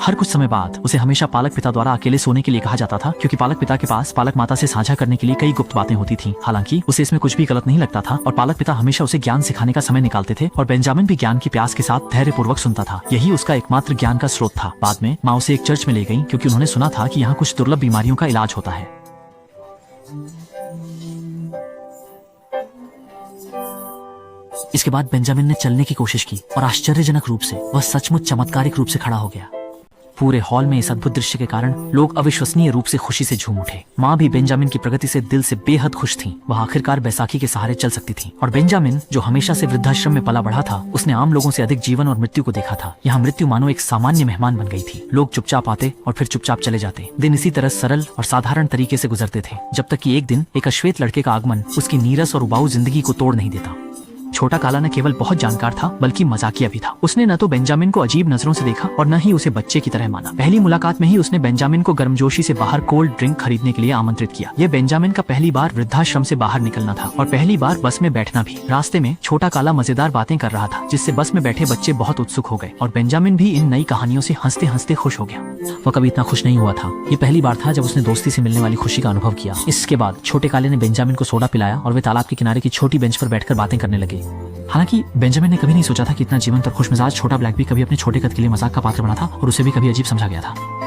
हर कुछ समय बाद उसे हमेशा पालक पिता द्वारा अकेले सोने के लिए कहा जाता था, क्योंकि पालक पिता के पास पालक माता से साझा करने के लिए कई गुप्त बातें होती थीं। हालांकि उसे इसमें कुछ भी गलत नहीं लगता था और पालक पिता हमेशा उसे ज्ञान सिखाने का समय निकालते थे और बेंजामिन भी ज्ञान की प्यास के साथ धैर्यपूर्वक सुनता था। यही उसका एकमात्र ज्ञान का स्रोत था। बाद में माँ उसे एक चर्च में ले गई, क्योंकि उन्होंने सुना था कि यहाँ कुछ दुर्लभ बीमारियों का इलाज होता है। इसके बाद बेंजामिन ने चलने की कोशिश की और आश्चर्यजनक रूप से वह सचमुच चमत्कारिक रूप से खड़ा हो गया। पूरे हॉल में इस अद्भुत दृश्य के कारण लोग अविश्वसनीय रूप से खुशी से झूम उठे। माँ भी बेंजामिन की प्रगति से दिल से बेहद खुश थीं। वह आखिरकार बैसाखी के सहारे चल सकती थी और बेंजामिन, जो हमेशा से वृद्धाश्रम में पला बढ़ा था, उसने आम लोगों से अधिक जीवन और मृत्यु को देखा था। यहाँ मृत्यु मानो एक सामान्य मेहमान बन गई थी। लोग चुपचाप आते और फिर चुपचाप चले जाते। दिन इसी तरह सरल और साधारण तरीके से गुजरते थे, जब तक कि एक दिन एक अश्वेत लड़के का आगमन उसकी नीरस और उबाऊ जिंदगी को तोड़ नहीं देता। छोटा काला न केवल बहुत जानकार था, बल्कि मजाकिया भी था। उसने न तो बेंजामिन को अजीब नजरों से देखा और न ही उसे बच्चे की तरह माना। पहली मुलाकात में ही उसने बेंजामिन को गर्मजोशी से बाहर कोल्ड ड्रिंक खरीदने के लिए आमंत्रित किया। यह बेंजामिन का पहली बार वृद्धाश्रम से बाहर निकलना था और पहली बार बस में बैठना भी। रास्ते में छोटा काला मजेदार बातें कर रहा था, जिससे बस में बैठे बच्चे बहुत उत्सुक हो गए और बेंजामिन भी इन नई कहानियों से हंसते हंसते खुश हो गया। वह कभी इतना खुश नहीं हुआ था। ये पहली बार था जब उसने दोस्ती से मिलने वाली खुशी का अनुभव किया। इसके बाद छोटे काले ने बेंजामिन को सोडा पिलाया और वे तालाब के किनारे की छोटी बेंच पर बैठकर बातें करने लगे। हालांकि बेंजामिन ने कभी नहीं सोचा था कि इतना जीवंत और खुशमिजाज छोटा ब्लैक भी कभी अपने छोटे कद के लिए मजाक का पात्र बना था और उसे भी कभी अजीब समझा गया था।